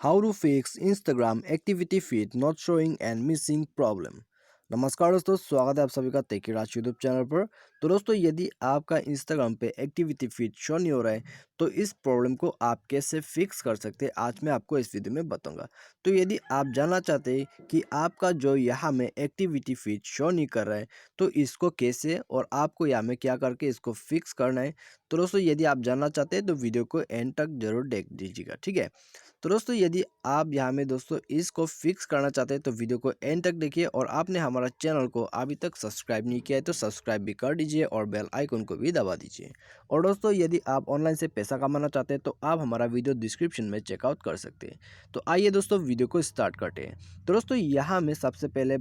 How to fix Instagram activity feed not showing and missing problem। नमस्कार दोस्तों, स्वागत है आप सभी का तेकीराज यूट्यूब चैनल पर। तो दोस्तों, यदि आपका इंस्टाग्राम पे एक्टिविटी फीड शो नहीं हो रहा है तो इस प्रॉब्लम को आप कैसे फिक्स कर सकते हैं, आज मैं आपको इस वीडियो में बताऊंगा। तो यदि आप जानना चाहते हैं कि आपका जो यहाँ में एक्टिविटी फीड शो नहीं कर रहा है तो इसको कैसे और आपको यहाँ में क्या करके इसको फिक्स करना है, तो दोस्तों यदि आप जानना चाहते हैं तो वीडियो को एंड तक जरूर देख दीजिएगा, ठीक है। तो दोस्तों, यदि आप यहाँ में दोस्तों इसको फिक्स करना चाहते हैं तो वीडियो को एंड तक देखिए, और आपने हमारा चैनल को अभी तक सब्सक्राइब नहीं किया है तो सब्सक्राइब भी कर दीजिए और बेल आइकन को भी दबा दीजिए। और दोस्तों, यदि आप ऑनलाइन से पैसा कमाना चाहते हैं तो आप हमारा वीडियो डिस्क्रिप्शन में चेकआउट कर सकते हैं। तो आइए दोस्तों, वीडियो को स्टार्ट करते हैं। तो दोस्तों, यहाँ में सबसे पहले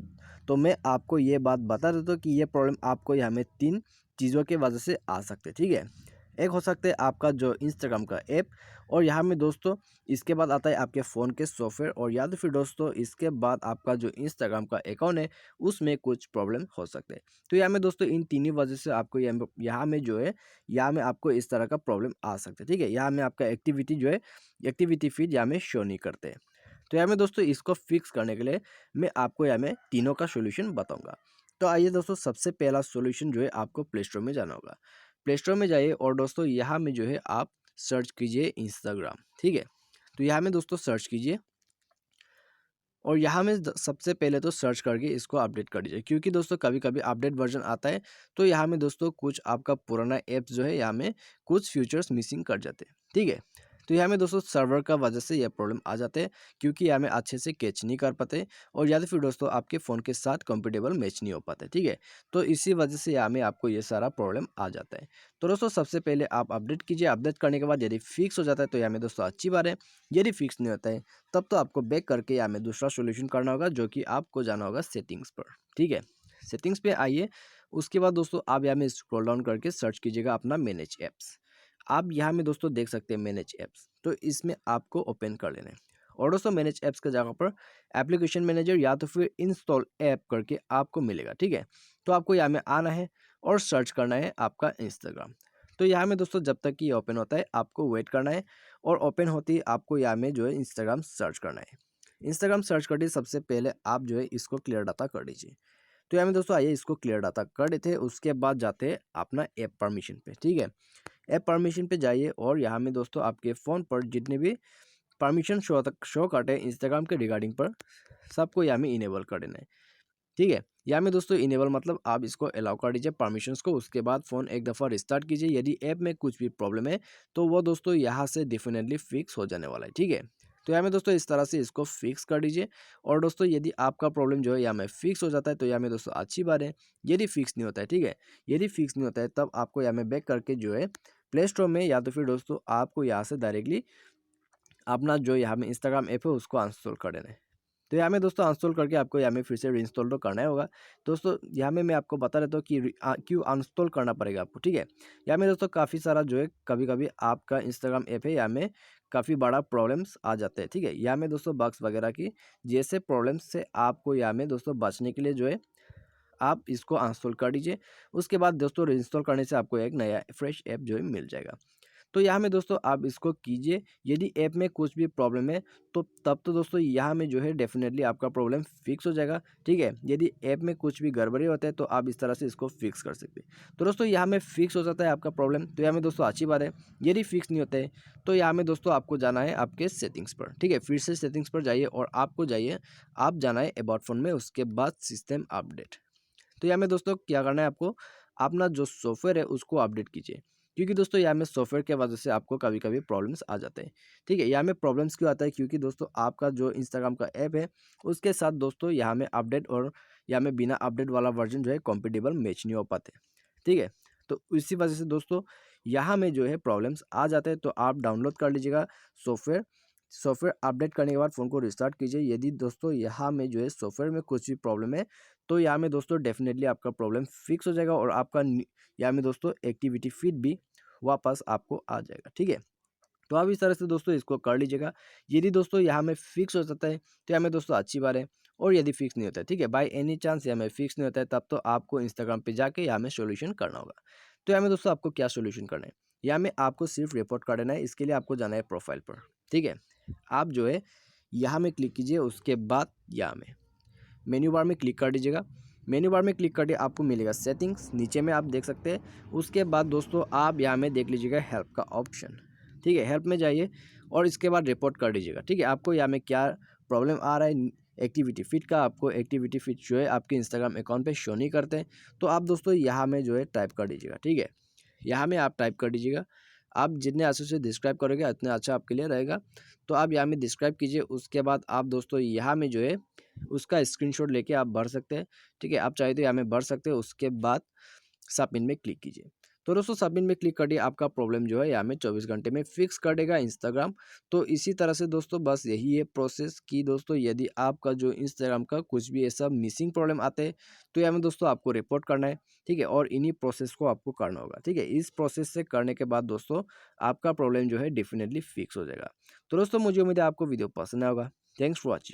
तो मैं आपको ये बात बता देता हूँ कि ये प्रॉब्लम आपको यहाँ में 3 चीज़ों की वजह से आ सकते हैं, ठीक है। एक हो सकता है आपका जो इंस्टाग्राम का ऐप, और यहाँ में दोस्तों इसके बाद आता है आपके फ़ोन के सॉफ्टवेयर, और या तो फिर दोस्तों इसके बाद आपका जो इंस्टाग्राम का अकाउंट है उसमें कुछ प्रॉब्लम हो सकते हैं। तो यहाँ में दोस्तों इन तीनों वजह से आपको यहाँ में जो है, यहाँ में आपको इस तरह का प्रॉब्लम आ सकता है, ठीक है। यहाँ में आपका एक्टिविटी जो है, एक्टिविटी फीड यहाँ में शो नहीं करते। तो यहाँ में दोस्तों इसको फिक्स करने के लिए मैं आपको यहाँ में तीनों का सोल्यूशन बताऊँगा। तो आइए दोस्तों, सबसे पहला सोल्यूशन जो है, आपको प्ले स्टोर में जाना होगा। प्ले स्टोर में जाइए और दोस्तों यहाँ में जो है आप सर्च कीजिए इंस्टाग्राम, ठीक है। तो यहाँ में दोस्तों सर्च कीजिए, और यहाँ में सबसे पहले तो सर्च करके इसको अपडेट कर दीजिए, क्योंकि दोस्तों कभी कभी अपडेट वर्जन आता है तो यहाँ में दोस्तों कुछ आपका पुराना ऐप्स जो है यहाँ में कुछ फीचर्स मिसिंग कर जाते हैं, ठीक है। तो यहाँ में दोस्तों सर्वर का वजह से यह प्रॉब्लम आ जाते हैं, क्योंकि यहाँ में अच्छे से कैच नहीं कर पाते, और या तो फिर दोस्तों आपके फ़ोन के साथ कंपेटेबल मैच नहीं हो पाते, ठीक है। तो इसी वजह से यहाँ में आपको ये सारा प्रॉब्लम आ जाता है। तो दोस्तों सबसे पहले आप अपडेट कीजिए, अपडेट करने के बाद यदि फिक्स हो जाता है तो यहाँ में दोस्तों अच्छी बात है। यदि फिक्स नहीं होता है तब तो आपको बैक करके यहाँ में दूसरा सॉल्यूशन करना होगा, जो कि आपको जाना होगा सेटिंग्स पर, ठीक है। सेटिंग्स पे आइए, उसके बाद दोस्तों आप यहाँ में स्क्रॉल डाउन करके सर्च कीजिएगा अपना मैनेज ऐप्स। आप यहाँ में दोस्तों देख सकते हैं मैनेज ऐप्स, तो इसमें आपको ओपन कर लेना है। और दोस्तों मैनेज ऐप्स के जगह पर एप्लीकेशन मैनेजर या तो फिर इंस्टॉल ऐप करके आपको मिलेगा, ठीक है। तो आपको यहाँ में आना है और सर्च करना है आपका इंस्टाग्राम। तो यहाँ में दोस्तों जब तक कि ओपन होता है आपको वेट करना है, और ओपन होती है आपको यहाँ में जो है इंस्टाग्राम सर्च करना है। इंस्टाग्राम सर्च करके सबसे पहले आप जो है इसको क्लियर डाटा कर दीजिए। तो यहाँ में दोस्तों आइए इसको क्लियर डाटा कर देते हैं, उसके बाद जाते हैं अपना ऐप परमिशन पे, ठीक है। ऐप परमिशन पे जाइए, और यहाँ में दोस्तों आपके फ़ोन पर जितने भी परमिशन शो करते हैं इंस्टाग्राम के रिगार्डिंग पर, सबको यहाँ में इनेबल कर देना है, ठीक है। यहाँ में दोस्तों इनेबल मतलब आप इसको अलाउ कर दीजिए परमिशंस को। उसके बाद फ़ोन एक दफ़ा रिस्टार्ट कीजिए। यदि ऐप में कुछ भी प्रॉब्लम है तो वो दोस्तों यहाँ से डेफिनेटली फिक्स हो जाने वाला है, ठीक है। तो यहाँ में दोस्तों इस तरह से इसको फिक्स कर दीजिए। और दोस्तों यदि आपका प्रॉब्लम जो है यहाँ में फिक्स हो जाता है तो यहाँ में दोस्तों अच्छी बात है। यदि फिक्स नहीं होता है, ठीक है, यदि फिक्स नहीं होता है तब आपको यहाँ में बैक करके जो है प्ले स्टोर में, या तो फिर दोस्तों आपको यहाँ से डायरेक्टली अपना जो यहाँ में इंस्टाग्राम ऐप है उसको अनइंस्टॉल कर देना है। तो यहाँ में दोस्तों अनइंस्टॉल करके आपको यहाँ में फिर से रीइंस्टॉल तो करना ही होगा। दोस्तों यहाँ में मैं आपको बता देता हूँ कि क्यों अनइंस्टॉल करना पड़ेगा आपको, ठीक है। यहाँ में दोस्तों काफ़ी सारा जो है कभी कभी आपका इंस्टाग्राम ऐप है यहाँ में काफ़ी बड़ा प्रॉब्लम्स आ जाते हैं, ठीक है। यहाँ में दोस्तों बग्स वगैरह की जैसे प्रॉब्लम्स से आपको यहाँ में दोस्तों बचने के लिए जो है आप इसको अनइंस्टॉल कर दीजिए। उसके बाद दोस्तों रीइंस्टॉल करने से आपको एक नया फ्रेश ऐप जो है मिल जाएगा। तो यहाँ में दोस्तों आप इसको कीजिए। यदि ऐप में कुछ भी प्रॉब्लम है तो तब तो दोस्तों यहाँ में जो है डेफिनेटली आपका प्रॉब्लम फिक्स हो जाएगा, ठीक है। यदि ऐप में कुछ भी गड़बड़ी होता है तो आप इस तरह से इसको फिक्स कर सकते हैं। तो दोस्तों यहाँ में फिक्स हो जाता है आपका प्रॉब्लम, तो यहाँ में दोस्तों अच्छी बात है। यदि फिक्स नहीं होता है तो यहाँ में दोस्तों आपको जाना है आपके सेटिंग्स पर, ठीक है। फिर से सेटिंग्स पर जाइए और आपको जाइए, आप जाना है अबाउट फोन में, उसके बाद सिस्टम अपडेट। तो यहाँ में दोस्तों क्या करना है आपको, अपना जो सॉफ्टवेयर है उसको अपडेट कीजिए, क्योंकि दोस्तों यहाँ में सॉफ्टवेयर के वजह से आपको कभी कभी प्रॉब्लम्स आ जाते हैं, ठीक है। यहाँ में प्रॉब्लम्स क्यों आता है, क्योंकि दोस्तों आपका जो इंस्टाग्राम का ऐप है उसके साथ दोस्तों यहाँ में अपडेट और यहाँ में बिना अपडेट वाला वर्जन जो है कॉम्पिटेबल मैच नहीं हो पाते, ठीक है। तो इसी वजह से दोस्तों यहाँ में जो है प्रॉब्लम्स आ जाते हैं। तो आप डाउनलोड कर लीजिएगा सॉफ्टवेयर। सॉफ्टवेयर अपडेट करने के बाद फ़ोन को रिस्टार्ट कीजिए। यदि दोस्तों यहाँ में जो है सॉफ्टवेयर में कुछ भी प्रॉब्लम है तो यहाँ में दोस्तों डेफिनेटली आपका प्रॉब्लम फिक्स हो जाएगा, और आपका यहाँ में दोस्तों एक्टिविटी फीड भी वापस आपको आ जाएगा, ठीक है। तो आप इस तरह से दोस्तों इसको कर लीजिएगा। यदि दोस्तों यहाँ में फिक्स हो जाता है तो यहाँ में दोस्तों अच्छी बात है, और यदि फिक्स नहीं होता है, ठीक है, बाय एनी चांस यहाँ में फिक्स नहीं होता है तब तो आपको इंस्टाग्राम पे जाके यहाँ में सोल्यूशन करना होगा। तो यहाँ में दोस्तों आपको क्या सोल्यूशन करना है, यहाँ में आपको सिर्फ रिपोर्ट कर देना है। इसके लिए आपको जाना है प्रोफाइल पर, ठीक है। आप जो है यहाँ में क्लिक कीजिए। उसके बाद यहाँ में मेन्यू बार में क्लिक कर दीजिएगा। मेन्यू बार में क्लिक कर दिए, आपको मिलेगा सेटिंग्स, नीचे में आप देख सकते हैं। उसके बाद दोस्तों आप यहाँ में देख लीजिएगा हेल्प का ऑप्शन, ठीक है। हेल्प में जाइए और इसके बाद रिपोर्ट कर दीजिएगा, ठीक है। आपको यहाँ में क्या प्रॉब्लम आ रहा है, एक्टिविटी फीड का, आपको एक्टिविटी फीड जो है आपके इंस्टाग्राम अकाउंट पे शो नहीं करते हैं, तो आप दोस्तों यहाँ में जो है टाइप कर दीजिएगा, ठीक है। यहाँ में आप टाइप कर दीजिएगा। आप जितने अच्छे से डिस्क्राइब करोगे उतने अच्छा आपके लिए रहेगा। तो आप यहाँ में डिस्क्राइब कीजिए। उसके बाद आप दोस्तों यहाँ में जो है उसका स्क्रीनशॉट लेके आप भर सकते हैं, ठीक है। आप चाहे तो यहाँ में भर सकते हैं। उसके बाद सबमिट में क्लिक कीजिए। तो दोस्तों सबमिट में क्लिक कर दिए, आपका प्रॉब्लम जो है यहाँ में 24 घंटे में फिक्स कर देगा इंस्टाग्राम। तो इसी तरह से दोस्तों बस यही है प्रोसेस कि दोस्तों यदि आपका जो इंस्टाग्राम का कुछ भी ऐसा मिसिंग प्रॉब्लम आते हैं तो यहाँ में दोस्तों आपको रिपोर्ट करना है, ठीक है। और इन्हीं प्रोसेस को आपको करना होगा, ठीक है। इस प्रोसेस से करने के बाद दोस्तों आपका प्रॉब्लम जो है डेफिनेटली फिक्स हो जाएगा। तो दोस्तों मुझे उम्मीद है आपको वीडियो पसंद आएगा। Thanks for watching.